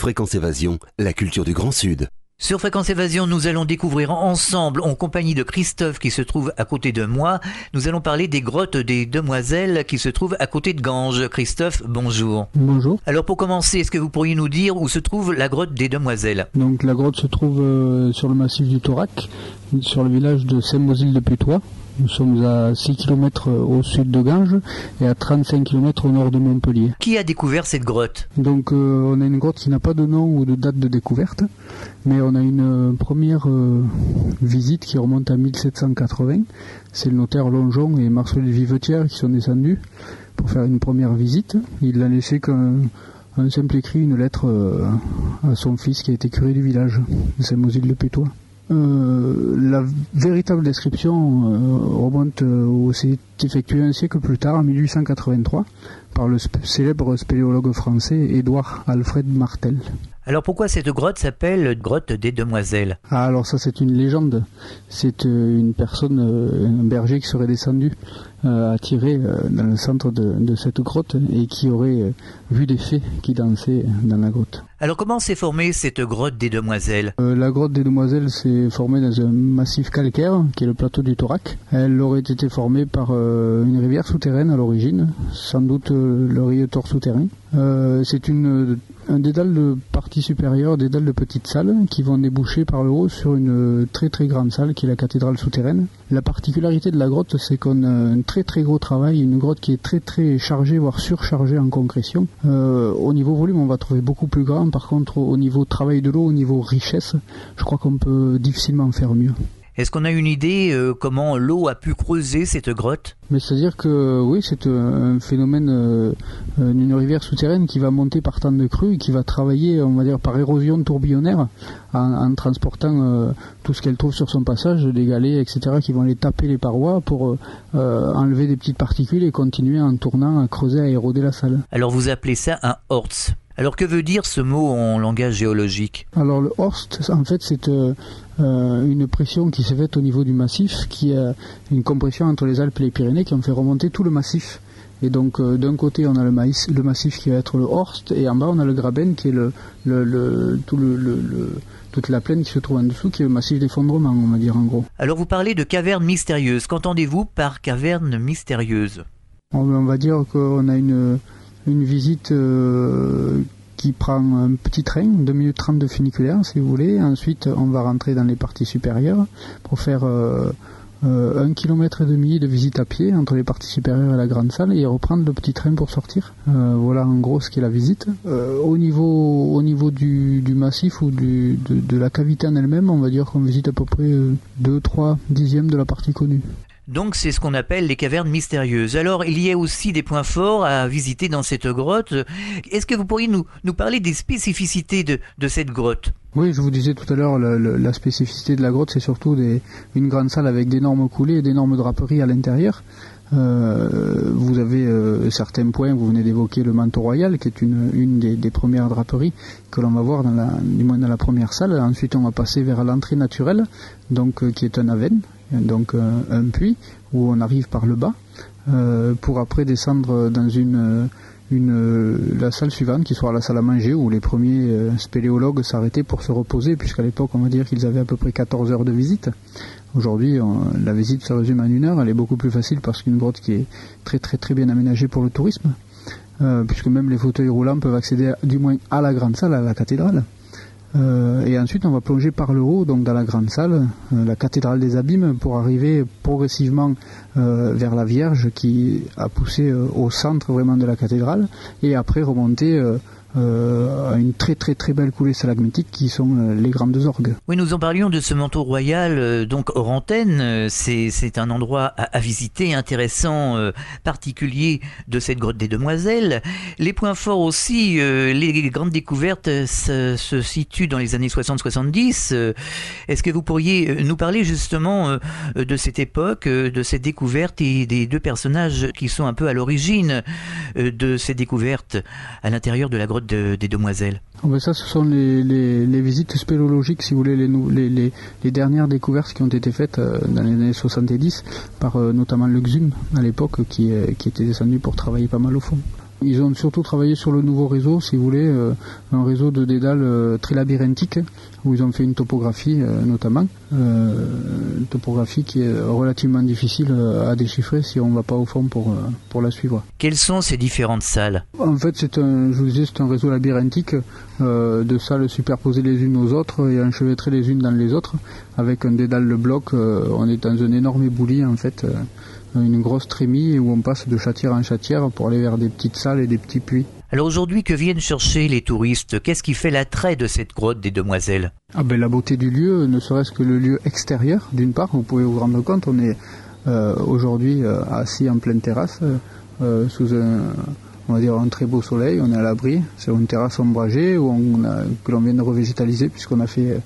Fréquence Évasion, la culture du Grand Sud. Sur Fréquence Évasion, nous allons découvrir ensemble, en compagnie de Christophe qui se trouve à côté de moi, nous allons parler des grottes des Demoiselles qui se trouvent à côté de Ganges. Christophe, bonjour. Bonjour. Alors pour commencer, est-ce que vous pourriez nous dire où se trouve la grotte des Demoiselles? Donc la grotte se trouve sur le massif du Thorac, sur le village de Saint-Mosile-de-Putois. Nous sommes à 6 km au sud de Ganges et à 35 km au nord de Montpellier. Qui a découvert cette grotte? Donc on a une grotte qui n'a pas de nom ou de date de découverte, mais on a une première visite qui remonte à 1780. C'est le notaire Longeon et Marcel Vivetière qui sont descendus pour faire une première visite. Il n'a laissé qu'un simple écrit, une lettre à son fils qui a été curé du village de Saint-Mosile-de-Putois. La véritable description remonte s'est effectuée un siècle plus tard, en 1883, par le célèbre spéléologue français Édouard Alfred Martel. Alors pourquoi cette grotte s'appelle grotte des Demoiselles? Ah, alors ça c'est une légende. C'est une personne, un berger qui serait descendu attiré dans le centre de cette grotte et qui aurait vu des fées qui dansaient dans la grotte. Alors comment s'est formée cette grotte des Demoiselles? La grotte des Demoiselles s'est formée dans un massif calcaire qui est le plateau du Thorac. Elle aurait été formée par une rivière souterraine à l'origine, sans doute le Rietor souterrain. C'est un dédale de partie supérieure, dédale de petites salles qui vont déboucher par le haut sur une très très grande salle qui est la cathédrale souterraine. La particularité de la grotte, c'est qu'on a un très très gros travail, une grotte qui est très très chargée, voire surchargée en concrétion. Au niveau volume, on va trouver beaucoup plus grand. Par contre, au niveau travail de l'eau, au niveau richesse, je crois qu'on peut difficilement faire mieux. Est-ce qu'on a une idée comment l'eau a pu creuser cette grotte? Mais c'est-à-dire que oui, c'est un phénomène d'une rivière souterraine qui va monter par temps de crue et qui va travailler, on va dire, par érosion tourbillonnaire en transportant tout ce qu'elle trouve sur son passage, des galets, etc., qui vont aller taper les parois pour enlever des petites particules et continuer en tournant à creuser, à éroder la salle. Alors vous appelez ça un horst. Alors que veut dire ce mot en langage géologique? Alors le horst, en fait, c'est une pression qui s'est faite au niveau du massif, qui a une compression entre les Alpes et les Pyrénées qui ont fait remonter tout le massif. Et donc d'un côté on a le massif qui va être le horst, et en bas on a le graben qui est toute la plaine qui se trouve en dessous, qui est le massif d'effondrement, on va dire en gros. Alors vous parlez de cavernes mystérieuses. Qu'entendez-vous par cavernes mystérieuses? On va dire qu'on a une visite qui prend un petit train, 2 minutes 30 de funiculaire si vous voulez. Ensuite on va rentrer dans les parties supérieures pour faire 1,5 km de visite à pied entre les parties supérieures et la grande salle et reprendre le petit train pour sortir. Voilà en gros ce qu'est la visite. Au niveau du massif ou de la cavité en elle-même, on va dire qu'on visite à peu près 2-3 dixièmes de la partie connue. Donc c'est ce qu'on appelle les cavernes mystérieuses. Alors il y a aussi des points forts à visiter dans cette grotte. Est-ce que vous pourriez nous parler des spécificités de cette grotte? Oui, je vous disais tout à l'heure, la spécificité de la grotte, c'est surtout une grande salle avec d'énormes coulées et d'énormes draperies à l'intérieur. Vous avez certains points, vous venez d'évoquer le manteau royal, qui est une des premières draperies que l'on va voir du moins dans la première salle. Ensuite, on va passer vers l'entrée naturelle, donc qui est un aven, donc un puits où on arrive par le bas, pour après descendre dans la salle suivante, qui sera la salle à manger, où les premiers spéléologues s'arrêtaient pour se reposer, puisqu'à l'époque on va dire qu'ils avaient à peu près 14 heures de visite. Aujourd'hui, la visite se résume en 1 heure. Elle est beaucoup plus facile parce qu'une grotte qui est très très très bien aménagée pour le tourisme, puisque même les fauteuils roulants peuvent accéder du moins à la grande salle, à la cathédrale. Et ensuite on va plonger par le haut, donc dans la grande salle, la cathédrale des abîmes, pour arriver progressivement vers la Vierge qui a poussé au centre vraiment de la cathédrale, et après remonter à une très très très belle coulée stalagmitique qui sont les grandes orgues. Oui, nous en parlions de ce manteau royal, donc hors antenne. C'est un endroit à visiter, intéressant, particulier de cette grotte des Demoiselles. Les points forts aussi, les grandes découvertes se situent dans les années 60-70. Est-ce que vous pourriez nous parler justement de cette époque, de cette découverte et des deux personnages qui sont un peu à l'origine de ces découvertes à l'intérieur de la grotte des Demoiselles? Ça, ce sont les visites spéléologiques, si vous voulez, les dernières découvertes qui ont été faites dans les années 70 par notamment le XUM à l'époque, qui était descendu pour travailler pas mal au fond. Ils ont surtout travaillé sur le nouveau réseau, si vous voulez, un réseau de dédales très labyrinthique, où ils ont fait une topographie notamment, une topographie qui est relativement difficile à déchiffrer si on ne va pas au fond pour la suivre. Quelles sont ces différentes salles? En fait, c'est un réseau labyrinthique de salles superposées les unes aux autres et enchevêtrées les unes dans les autres, avec un dédale de bloc. On est dans un énorme éboulis, en fait, une grosse trémie où on passe de chatière en chatière pour aller vers des petites salles et des petits puits. Alors aujourd'hui, que viennent chercher les touristes? Qu'est-ce qui fait l'attrait de cette grotte des Demoiselles? La beauté du lieu, ne serait-ce que le lieu extérieur, d'une part. Vous pouvez vous rendre compte, on est aujourd'hui assis en pleine terrasse, sous un très beau soleil, on est à l'abri, c'est une terrasse ombragée que l'on vient de revégétaliser, puisqu'on a fait,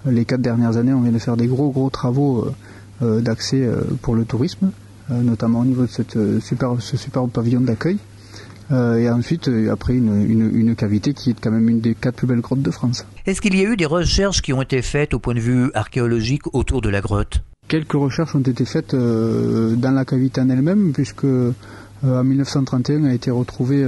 les 4 dernières années, on vient de faire des gros travaux d'accès pour le tourisme, notamment au niveau de ce superbe pavillon d'accueil. Et ensuite, après, une cavité qui est quand même une des 4 plus belles grottes de France. Est-ce qu'il y a eu des recherches qui ont été faites au point de vue archéologique autour de la grotte? Quelques recherches ont été faites dans la cavité en elle-même, puisque en 1931 a été retrouvé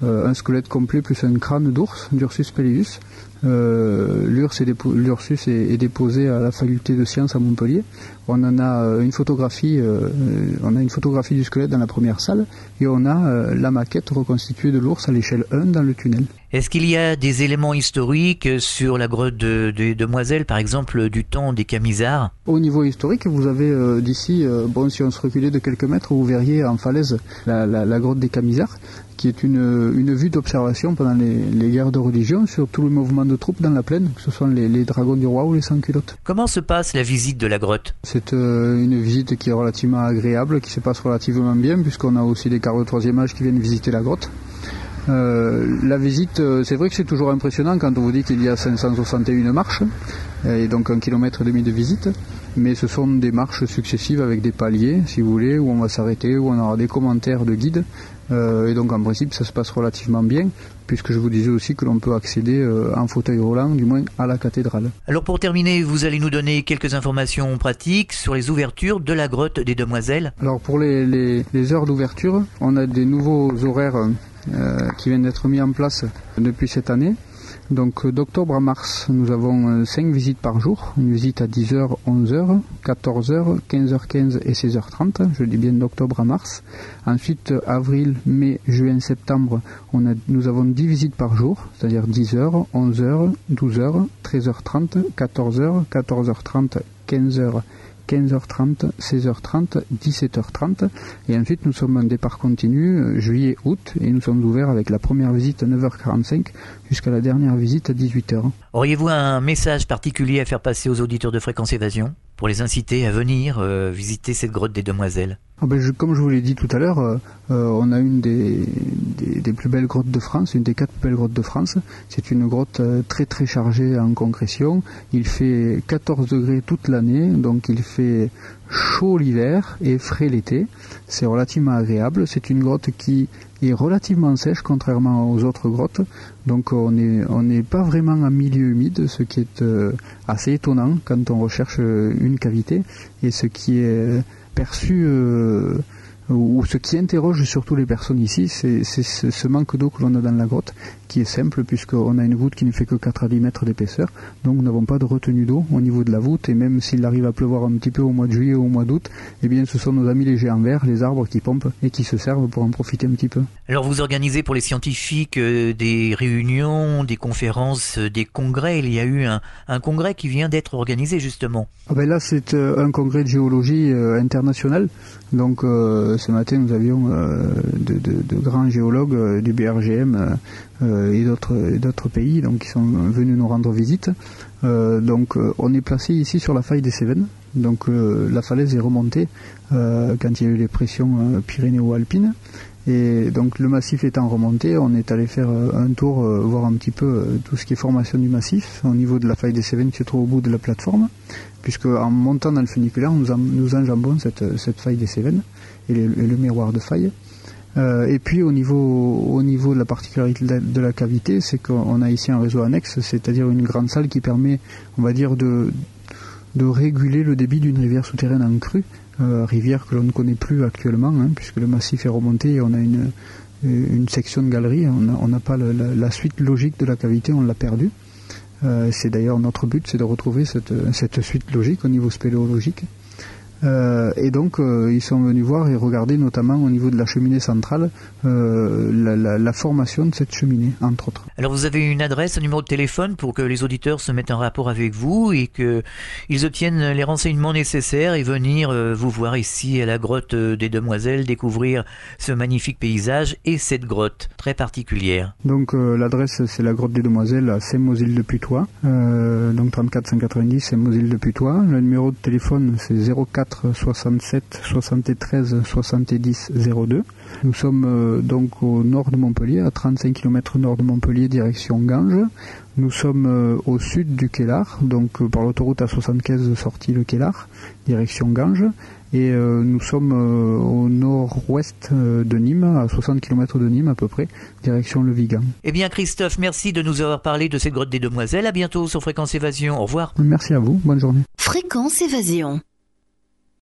un squelette complet plus un crâne d'ours, d'Ursus pelleus. L'Ursus est déposé à la faculté de sciences à Montpellier. On en a une photographie, du squelette dans la première salle, et on a la maquette reconstituée de l'ours à l'échelle 1 dans le tunnel. Est-ce qu'il y a des éléments historiques sur la grotte des Demoiselles, par exemple du temps des Camisards? Au niveau historique, vous avez d'ici, si on se reculait de quelques mètres, vous verriez en falaise la grotte des Camisards, qui est une vue d'observation pendant les guerres de religion sur tout le mouvement de troupes dans la plaine, que ce soit les dragons du roi ou les sans-culottes. Comment se passe la visite de la grotte? C'est une visite qui est relativement agréable, qui se passe relativement bien, puisqu'on a aussi des cars de 3e âge qui viennent visiter la grotte. La visite, c'est vrai que c'est toujours impressionnant quand on vous dit qu'il y a 561 marches, et donc 1,5 km de visite, mais ce sont des marches successives avec des paliers, si vous voulez, où on va s'arrêter, où on aura des commentaires de guides, et donc en principe ça se passe relativement bien, puisque je vous disais aussi que l'on peut accéder en fauteuil roulant, du moins à la cathédrale. Alors pour terminer, vous allez nous donner quelques informations pratiques sur les ouvertures de la grotte des Demoiselles. Alors pour les heures d'ouverture, on a des nouveaux horaires qui viennent d'être mis en place depuis cette année. Donc d'octobre à mars, nous avons 5 visites par jour. Une visite à 10h, 11h, 14h, 15h15 et 16h30. Je dis bien d'octobre à mars. Ensuite, avril, mai, juin, septembre, nous avons 10 visites par jour, c'est-à-dire 10h, 11h, 12h, 13h30, 14h, 14h30, 15h. 15h30, 16h30, 17h30 et ensuite nous sommes en départ continu juillet-août et nous sommes ouverts avec la première visite à 9h45 jusqu'à la dernière visite à 18h. Auriez-vous un message particulier à faire passer aux auditeurs de Fréquence Évasion pour les inciter à venir visiter cette grotte des Demoiselles? Comme je vous l'ai dit tout à l'heure, on a une des plus belles grottes de France, une des 4 plus belles grottes de France. C'est une grotte très très chargée en concrétion. Il fait 14 degrés toute l'année, donc il fait chaud l'hiver et frais l'été. C'est relativement agréable. C'est une grotte qui est relativement sèche contrairement aux autres grottes. Donc on n'est pas vraiment en milieu humide, ce qui est assez étonnant quand on recherche une cavité et ce qui est perçu ou ce qui interroge surtout les personnes ici, c'est ce manque d'eau que l'on a dans la grotte, qui est simple puisqu'on a une voûte qui ne fait que 4 à 10 mètres d'épaisseur, donc nous n'avons pas de retenue d'eau au niveau de la voûte, et même s'il arrive à pleuvoir un petit peu au mois de juillet ou au mois d'août, eh bien ce sont nos amis les géants verts, les arbres qui pompent et qui se servent pour en profiter un petit peu. Alors vous organisez pour les scientifiques des réunions, des conférences, des congrès. Il y a eu un congrès qui vient d'être organisé justement. Là c'est un congrès de géologie international, donc ce matin nous avions de grands géologues du BRGM et d'autres pays donc, qui sont venus nous rendre visite. On est placé ici sur la faille des Cévennes. Donc la falaise est remontée quand il y a eu les pressions pyrénéo-alpines. Et donc le massif étant remonté, on est allé faire un tour, voir un petit peu tout ce qui est formation du massif au niveau de la faille des Cévennes qui se trouve au bout de la plateforme, puisque en montant dans le funiculaire, nous enjambons cette faille des Cévennes et le miroir de faille. Et puis au niveau de la particularité de la cavité, c'est qu'on a ici un réseau annexe, c'est-à-dire une grande salle qui permet, on va dire, de réguler le débit d'une rivière souterraine en crue, rivière que l'on ne connaît plus actuellement, puisque le massif est remonté et on a une section de galerie. On n'a pas la suite logique de la cavité, on l'a perdue. C'est d'ailleurs notre but, c'est de retrouver cette suite logique au niveau spéléologique. Et donc ils sont venus voir et regarder notamment au niveau de la cheminée centrale la formation de cette cheminée, entre autres. Alors vous avez une adresse, un numéro de téléphone pour que les auditeurs se mettent en rapport avec vous et qu'ils obtiennent les renseignements nécessaires et venir vous voir ici à la grotte des Demoiselles, découvrir ce magnifique paysage et cette grotte très particulière. Donc l'adresse c'est la grotte des Demoiselles à Saint-Mauzille-de-Putois, donc 34 190 Saint-Mauzille-de-Putois. Le numéro de téléphone c'est 04 67 73 70 02. Nous sommes donc au nord de Montpellier, à 35 km nord de Montpellier, direction Ganges. Nous sommes au sud du Quélard, donc par l'autoroute A75 sortie le Quélard, direction Ganges. Et nous sommes au nord-ouest de Nîmes, à 60 km de Nîmes à peu près, direction le Vigan. Eh bien Christophe, merci de nous avoir parlé de cette grotte des Demoiselles. À bientôt sur Fréquence Évasion. Au revoir. Merci à vous, bonne journée. Fréquence Évasion.